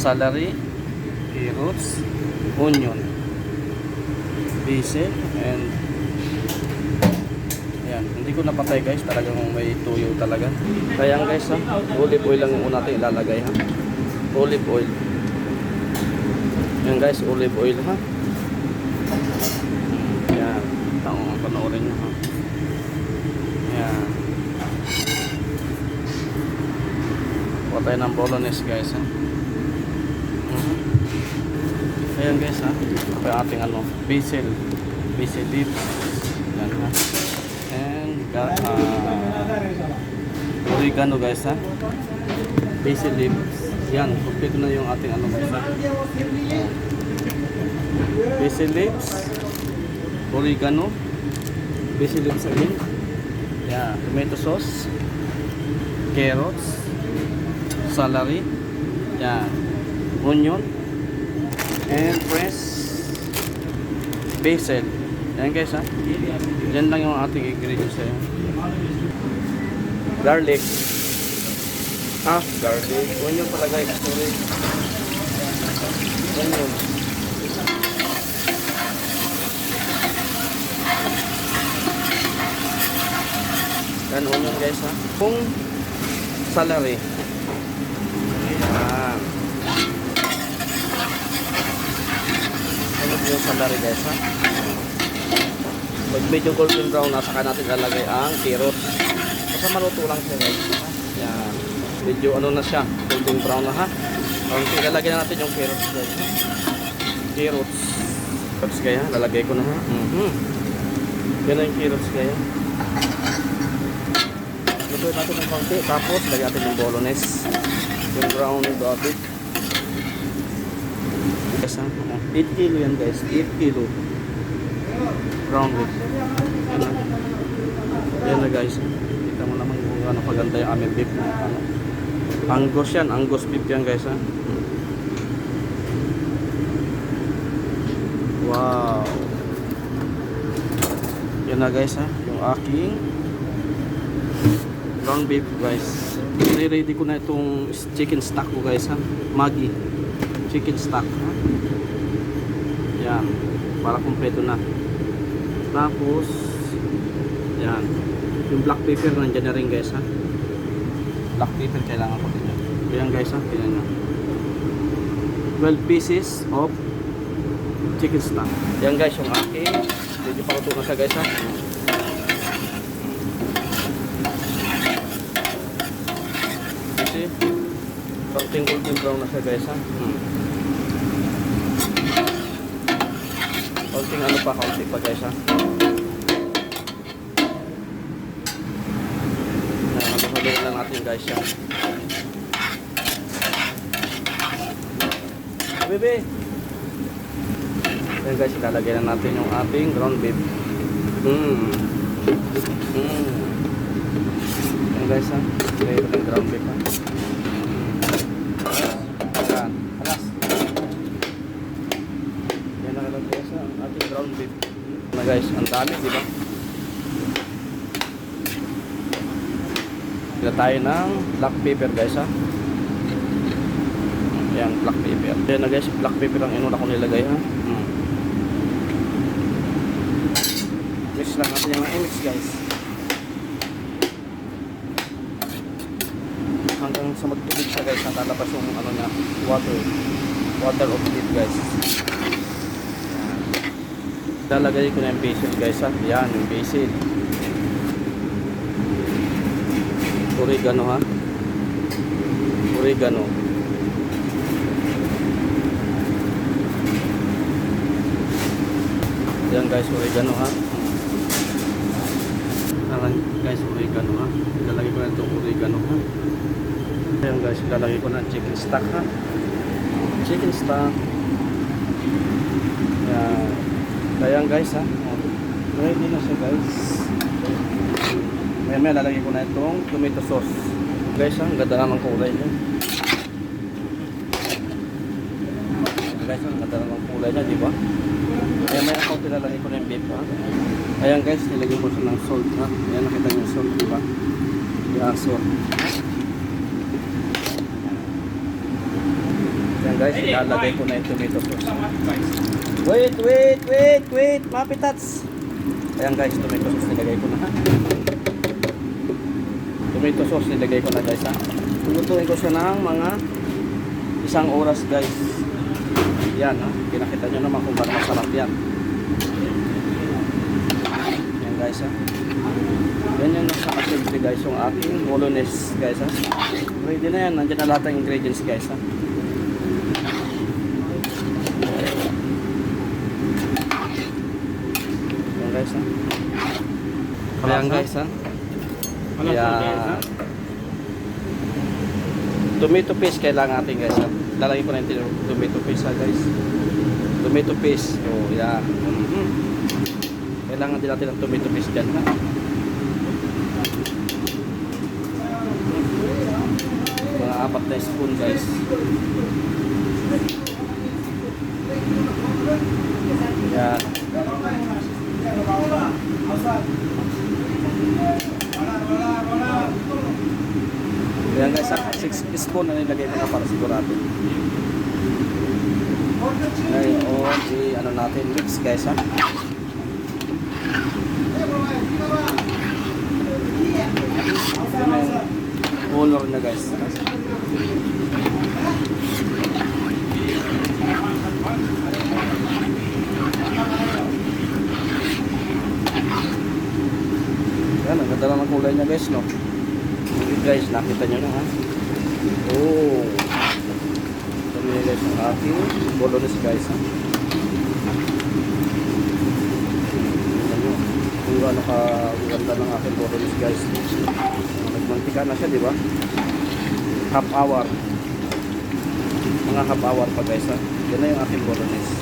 celery, carrots, onion, basil, and ayan, hindi ko napatay guys, talagang may tuyo talaga. Kaya guys ha, olive oil lang yung una natin ilalagay ha. Olive oil. Ayan guys, olive oil ha. Ayan, taong panoorin nyo ha. Ayan. Kuha tayo ng bolognese guys ha. Ayan guys ha, ito yung ating ano, basil leaves. Ayan ha. And oregano guys ha. Basil leaves. Yan, complete na yung ating ano guys ha. Basil leaves, oregano, basil leaves again. Yan, tomato sauce, carrots, celery, yan, onion, and fresh basil. Yan guys ha. Yan lang yung ating ingredients eh. Garlic. Garlic. Onion pala guys. Sorry. Onion. Yan onion guys ha. Kung celery. Yan. Yung celery guys ha. Pag medyo golden brown na, saka natin lalagay ang carrots. Basta maluto lang siya guys. Yan. Medyo ano na siya, golden brown na ha. Lalagay na natin yung carrots guys. Carrots. Carrots kaya, lalagay ko na ha. Yan na yung carrots kaya. Lutuin natin ng konti. Tapos lagyan natin yung bolognese. Yung brown beef. Guys ha. 8 kilo yan guys. 8 kilo. Brown beef. Yan na guys. Kita mo naman kung ano paganda yung aming beef. Angus yan. Angus beef yan guys ha. Wow. Yan na guys ha. Yung aking brown beef guys. Ready ko na itong chicken stock ko guys ha. Maggi chicken stock ha. Yan. Para kumpleto na. Tapos yan. Yung black pepper nandiyan na rin guys ha. Black pepper kailangan ko din yan. Yan guys ha. Tingnan nyo. 12 pieces of chicken stock. Yan guys yung aking. Medyo paluto na siya guys ha. Kasi kaunting golden brown na siya guys ha. Kaunting ano pa, kaunting pa guys ha. Haluin lang natin guys yan. Bebe! Ayan guys, ilalagay na natin yung ating ground beef. Ayan guys ha. Ilagay ko ng ground beef ha. Ayan. Alas. Ayan na guys ha. Ang ating ground beef. Ayan guys, ang dami diba? Pila tayo ng black pepper guys ha. Ayan, black pepper. Ayan na guys, black pepper ang inuna ko nilagay ha. Mix lang natin yung i-mix guys. Hanggang sa magtubig siya guys, natalabas yung ano niya, water of beef guys. Lalagay ko na yung basil guys ha. Ayan, yung basil. Oregano ha. Oregano. Yan guys, oregano ha. Ayan guys, oregano ha. Ilalagay ko na itong oregano ha. Ayan guys, ilalagay ko na chicken stock ha. Chicken stock. Ayan. Ayan guys ha. Ready na siya guys. May lalagay ko na itong tomato sauce. Guys, ang ganda naman kulay niya. Guys, ang ganda naman kulay niya, di ba? Ayan, may account nilalagay ko na yung beef, ha? Ayan guys, nilagay ko siya ng salt, ha? Ayan, nakita niyo yung salt, di ba? Yung salt. Ayan guys, ilalagay ko na yung tomato sauce. Wait, mapitats. Ayan guys, tomato sauce nilagay ko na ha. Tomato sauce nilagay ko na guys ha. Tulutuin ko siya ng mga 1 oras guys. Yan ha, pinakita nyo naman kung paano masarap yan. Yan guys ha. Yan yung nasa asimple guys, yung aking bolognese guys ha. Ready na yan, nandiyan na lahat ng ingredients guys ha. Yan guys ha. Ayan guys ha. Ayan. Tomato paste kailangan natin guys ha. Lalagay ko na yung tomato paste ha guys. Tomato paste. Oh yeah. Kailangan din natin ng tomato paste dyan ha. Mga 4 na spoon guys. Yan. Yan guys, 6 spoon na nilagay ko na para sigurado. Ngayon, ano natin, mix guys ha. Color na guys. Yan, ang ganda lang ng kulay niya guys, no? Guys, nakita nyo na ha. Oh, ito nyo guys ang aking bolognese guys ha. Ito nyo kung gaano kaganda ng aking bolognese guys. Nagmantika na siya, di ba? Half hour, mga half hour pa guys ha. Yan na yung aking bolognese.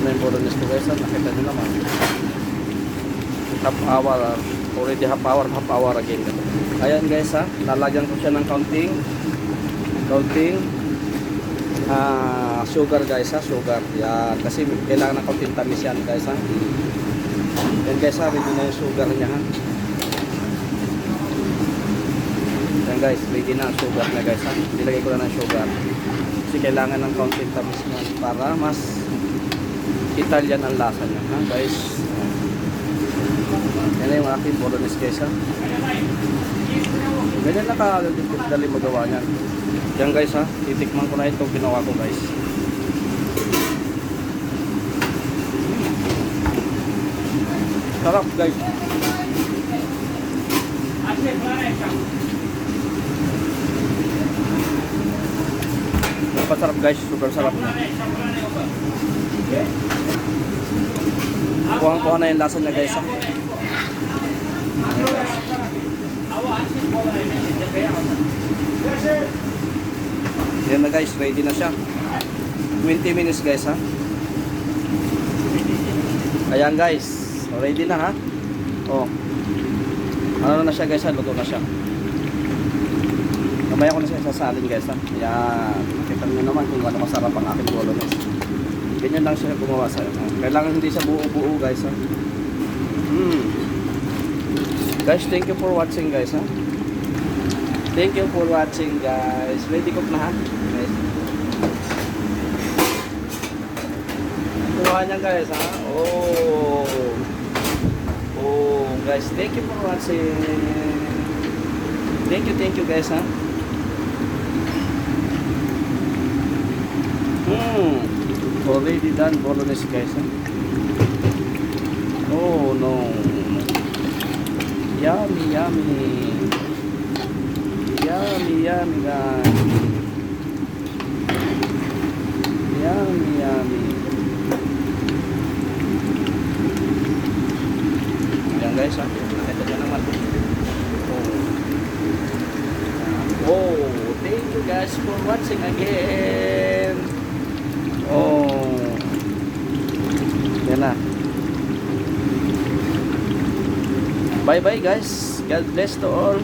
Yung bolognese ko guys, nakita nyo naman half hour, already half hour again. Ayan guys ha, lalagyan ko siya ng counting sugar guys ha, sugar yan, kasi kailangan ng counting tamis yan guys ha. Yan guys ha, ready na yung sugar nya ha. Yan guys, ready na ang sugar na guys ha. Nilagay ko na ng sugar kasi kailangan ng counting tamis na para mas Italian ang lasa niya ha guys. Yan na yung aking bolognese guys ha. Ganyan na kadali magawa niyan. Yan guys ha, titikman ko na itong ginawa ko guys. Sarap guys. Napasarap guys, super sarap na. Kuha na yung lasa niya guys ha. Yan na guys, ready na siya. 20 minutes guys ha. Ayan guys, ready na ha. Oh, ano na siya guys ha, luto na siya. Mamaya ko na siya sasalin guys ha. Ayan, kita nyo naman kung ano masarap ang aking bolognese. Ganyan lang siya gumawa sa kailangan hindi siya buo-buo guys ha. Guys, thank you for watching guys ha. Thank you for watching guys. Ready cook na ha guys. Kuha niya guys ha. Oh guys, thank you for watching. Thank you guys ha. Already done bolognese guys ha? Oh no, yummy guys, yummy. Yan guys ha, nakita nyo naman. Oh, thank you guys for watching again. Oh, yan na. Bye bye guys. God bless to all.